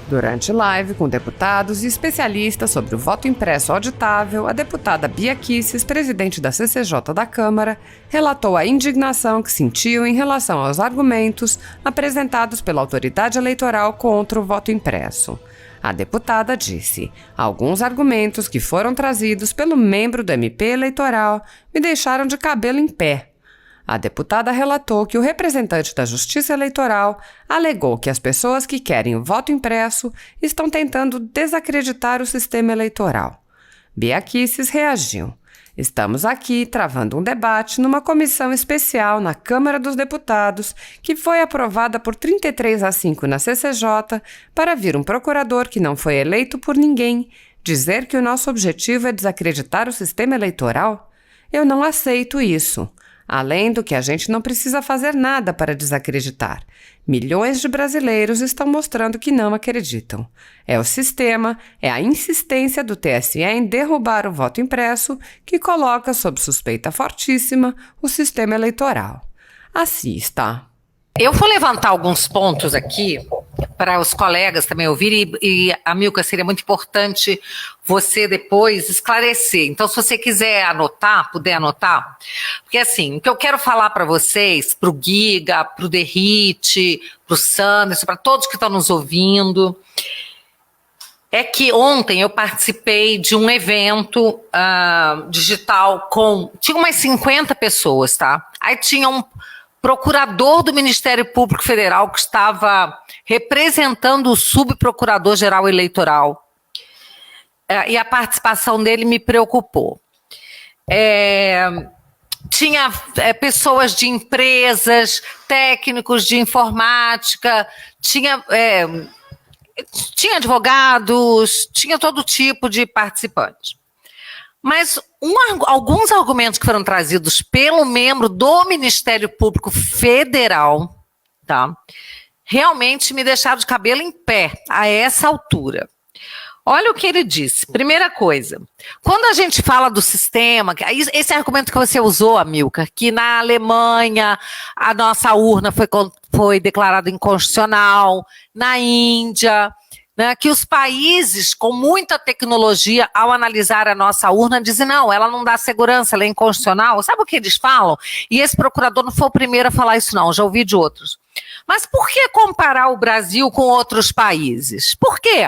Durante live com deputados e especialistas sobre o voto impresso auditável, a deputada Bia Kicis, presidente da CCJ da Câmara, relatou a indignação que sentiu em relação aos argumentos apresentados pela autoridade eleitoral contra o voto impresso. A deputada disse: alguns argumentos que foram trazidos pelo membro do MP eleitoral me deixaram de cabelo em pé. A deputada relatou que o representante da Justiça Eleitoral alegou que as pessoas que querem o voto impresso estão tentando desacreditar o sistema eleitoral. Bia Kicis reagiu: estamos aqui travando um debate numa comissão especial na Câmara dos Deputados que foi aprovada por 33-5 na CCJ para vir um procurador que não foi eleito por ninguém dizer que o nosso objetivo é desacreditar o sistema eleitoral? Eu não aceito isso. Além do que a gente não precisa fazer nada para desacreditar. Milhões de brasileiros estão mostrando que não acreditam. É o sistema, é a insistência do TSE em derrubar o voto impresso que coloca sob suspeita fortíssima o sistema eleitoral. Assista. Eu vou levantar alguns pontos aqui para os colegas também ouvirem e Amilcar, seria muito importante você depois esclarecer. Então, se você quiser anotar, puder anotar, porque assim, o que eu quero falar para vocês, para o Giga, para o Derrite, para o Sanderson, para todos que estão nos ouvindo, é que ontem eu participei de um evento digital tinha umas 50 pessoas, tá? Aí tinha um procurador do Ministério Público Federal que estava representando o subprocurador-geral eleitoral. E a participação dele me preocupou. Tinha pessoas de empresas, técnicos de informática, tinha advogados, tinha todo tipo de participante. Mas alguns argumentos que foram trazidos pelo membro do Ministério Público Federal, tá, realmente me deixaram de cabelo em pé a essa altura. Olha o que ele disse. Primeira coisa, quando a gente fala do sistema, esse argumento que você usou, Amilcar, que na Alemanha a nossa urna foi declarada inconstitucional, na Índia, né, que os países com muita tecnologia, ao analisar a nossa urna, dizem, não, ela não dá segurança, ela é inconstitucional. Sabe o que eles falam? E esse procurador não foi o primeiro a falar isso não, já ouvi de outros. Mas por que comparar o Brasil com outros países? Por quê?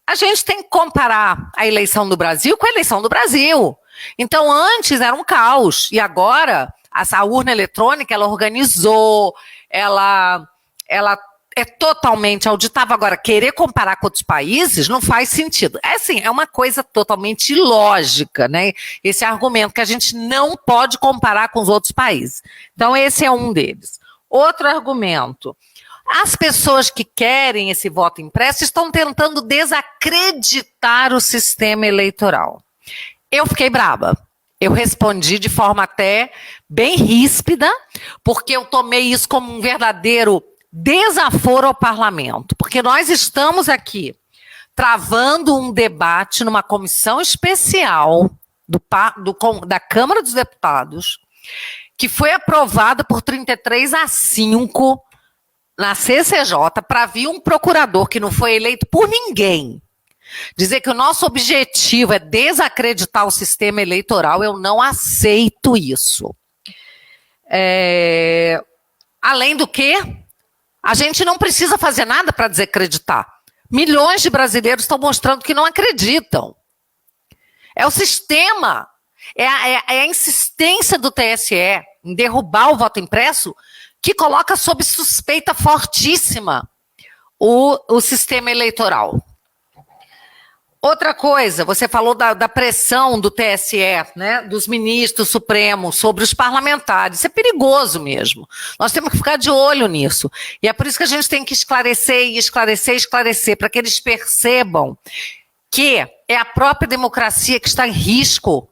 A gente tem que comparar a eleição do Brasil com a eleição do Brasil. Então, antes era um caos, e agora, essa urna eletrônica, ela organizou, ela é totalmente auditável. Agora, querer comparar com outros países não faz sentido. É uma coisa totalmente ilógica, né? Esse argumento que a gente não pode comparar com os outros países. Então, esse é um deles. Outro argumento. As pessoas que querem esse voto impresso estão tentando desacreditar o sistema eleitoral. Eu fiquei braba. Eu respondi de forma até bem ríspida, porque eu tomei isso como um verdadeiro desaforo ao parlamento, porque nós estamos aqui travando um debate numa comissão especial da Câmara dos Deputados, que foi aprovada por 33-5 na CCJ, para vir um procurador que não foi eleito por ninguém, dizer que o nosso objetivo é desacreditar o sistema eleitoral. Eu não aceito isso. Além do que, a gente não precisa fazer nada para desacreditar. Milhões de brasileiros estão mostrando que não acreditam. É o sistema, é a insistência do TSE em derrubar o voto impresso que coloca sob suspeita fortíssima o sistema eleitoral. Outra coisa, você falou da pressão do TSE, né, dos ministros supremos sobre os parlamentares. Isso é perigoso mesmo. Nós temos que ficar de olho nisso. E é por isso que a gente tem que esclarecer, para que eles percebam que é a própria democracia que está em risco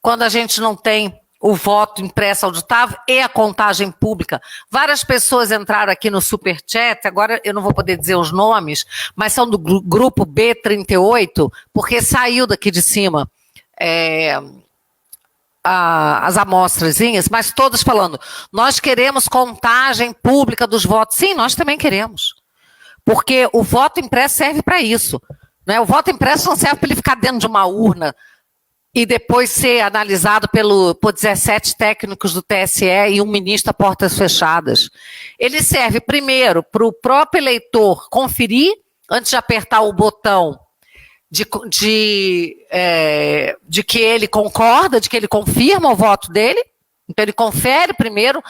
quando a gente não tem o voto impresso auditável e a contagem pública. Várias pessoas entraram aqui no Superchat, agora eu não vou poder dizer os nomes, mas são do grupo B38, porque saiu daqui de cima as amostrazinhas, mas todos falando, nós queremos contagem pública dos votos. Sim, nós também queremos. Porque o voto impresso serve para isso. Né? O voto impresso não serve para ele ficar dentro de uma urna e depois ser analisado por 17 técnicos do TSE e um ministro a portas fechadas. Ele serve primeiro para o próprio eleitor conferir, antes de apertar o botão de que ele concorda, de que ele confirma o voto dele. Então ele confere primeiro,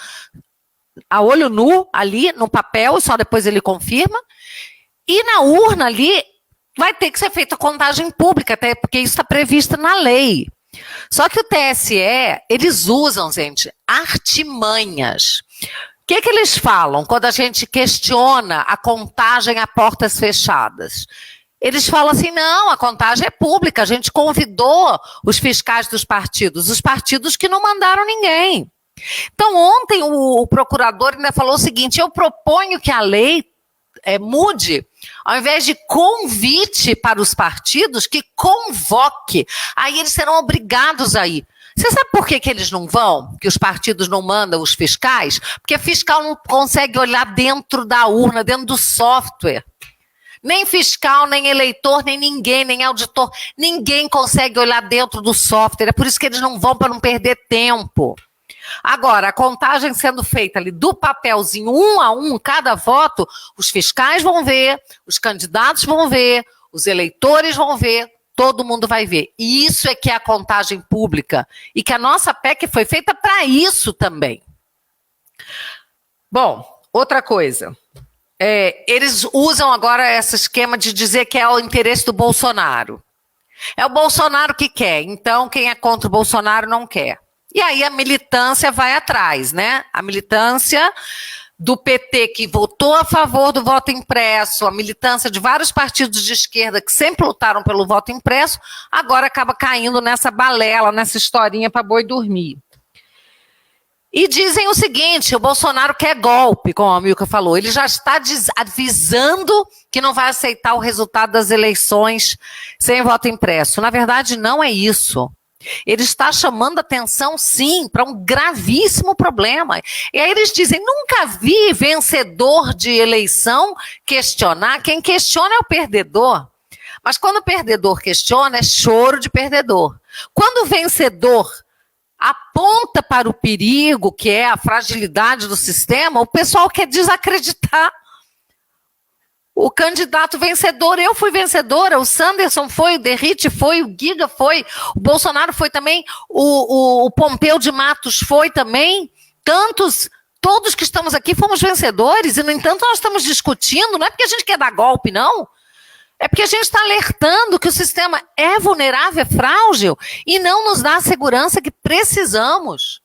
a olho nu, ali no papel, e só depois ele confirma. E na urna ali, vai ter que ser feita a contagem pública, até porque isso está previsto na lei. Só que o TSE, eles usam, gente, artimanhas. O que eles falam quando a gente questiona a contagem a portas fechadas? Eles falam assim, não, a contagem é pública, a gente convidou os fiscais dos partidos, os partidos que não mandaram ninguém. Então, ontem o procurador ainda falou o seguinte, eu proponho que a lei mude, ao invés de convite para os partidos, que convoque. Aí eles serão obrigados a ir. Você sabe por que eles não vão? Que os partidos não mandam os fiscais? Porque fiscal não consegue olhar dentro da urna, dentro do software. Nem fiscal, nem eleitor, nem ninguém, nem auditor. Ninguém consegue olhar dentro do software. É por isso que eles não vão, para não perder tempo. Agora, a contagem sendo feita ali do papelzinho, 1 a 1, cada voto, os fiscais vão ver, os candidatos vão ver, os eleitores vão ver, todo mundo vai ver. E isso é que é a contagem pública. E que a nossa PEC foi feita para isso também. Bom, outra coisa. Eles usam agora esse esquema de dizer que é o interesse do Bolsonaro. É o Bolsonaro que quer, então quem é contra o Bolsonaro não quer. E aí a militância vai atrás, né? A militância do PT que votou a favor do voto impresso, a militância de vários partidos de esquerda que sempre lutaram pelo voto impresso, agora acaba caindo nessa balela, nessa historinha para boi dormir. E dizem o seguinte, o Bolsonaro quer golpe, como a Milka falou, ele já está avisando que não vai aceitar o resultado das eleições sem voto impresso. Na verdade, não é isso. Ele está chamando atenção, sim, para um gravíssimo problema. E aí eles dizem, nunca vi vencedor de eleição questionar, quem questiona é o perdedor. Mas quando o perdedor questiona, é choro de perdedor. Quando o vencedor aponta para o perigo, que é a fragilidade do sistema, o pessoal quer desacreditar o candidato vencedor. Eu fui vencedora, o Sanderson foi, o Derrite foi, o Giga foi, o Bolsonaro foi também, o Pompeu de Matos foi também, todos que estamos aqui fomos vencedores, e no entanto nós estamos discutindo, não é porque a gente quer dar golpe, não, é porque a gente está alertando que o sistema é vulnerável, é frágil, e não nos dá a segurança que precisamos.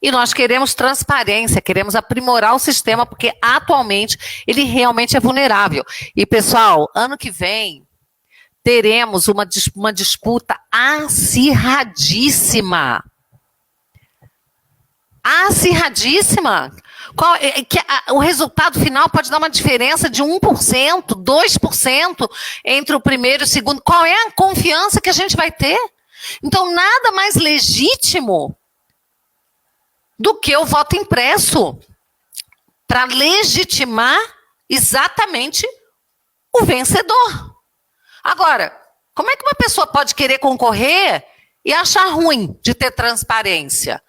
E nós queremos transparência, queremos aprimorar o sistema, porque atualmente ele realmente é vulnerável. E, pessoal, ano que vem teremos uma disputa acirradíssima. Acirradíssima. O resultado final pode dar uma diferença de 1%, 2% entre o primeiro e o segundo. Qual é a confiança que a gente vai ter? Então, nada mais legítimo do que o voto impresso, para legitimar exatamente o vencedor. Agora, como é que uma pessoa pode querer concorrer e achar ruim de ter transparência?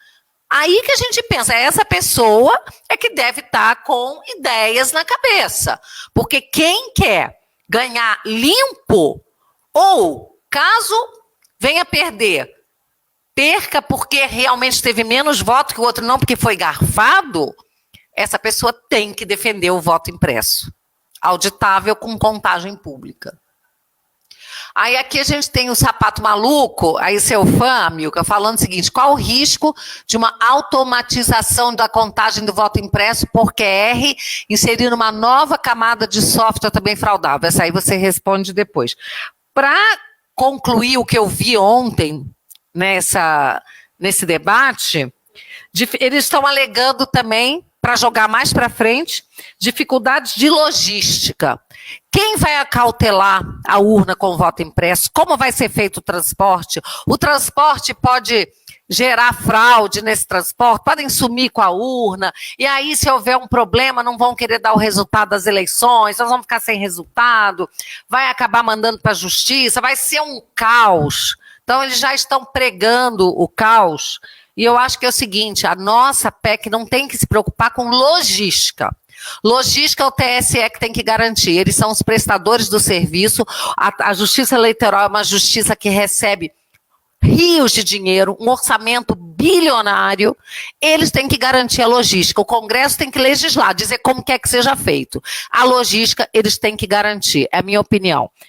Aí que a gente pensa, essa pessoa é que deve estar com ideias na cabeça. Porque quem quer ganhar limpo, ou caso venha perca porque realmente teve menos voto que o outro, não porque foi garfado, essa pessoa tem que defender o voto impresso, auditável com contagem pública. Aí aqui a gente tem o sapato maluco, aí seu fã, Milka, falando o seguinte, qual o risco de uma automatização da contagem do voto impresso por QR, inserindo uma nova camada de software também fraudável? Essa aí você responde depois. Para concluir o que eu vi ontem, nesse debate, eles estão alegando também, para jogar mais para frente, dificuldades de logística. Quem vai acautelar a urna com o voto impresso? Como vai ser feito o transporte? O transporte pode gerar fraude nesse transporte, podem sumir com a urna, e aí se houver um problema não vão querer dar o resultado das eleições, nós vamos ficar sem resultado, vai acabar mandando para a justiça, vai ser um caos. Então eles já estão pregando o caos, e eu acho que é o seguinte, a nossa PEC não tem que se preocupar com logística. Logística é o TSE que tem que garantir, eles são os prestadores do serviço, a Justiça Eleitoral é uma justiça que recebe rios de dinheiro, um orçamento bilionário, eles têm que garantir a logística. O Congresso tem que legislar, dizer como quer que seja feito. A logística eles têm que garantir, é a minha opinião.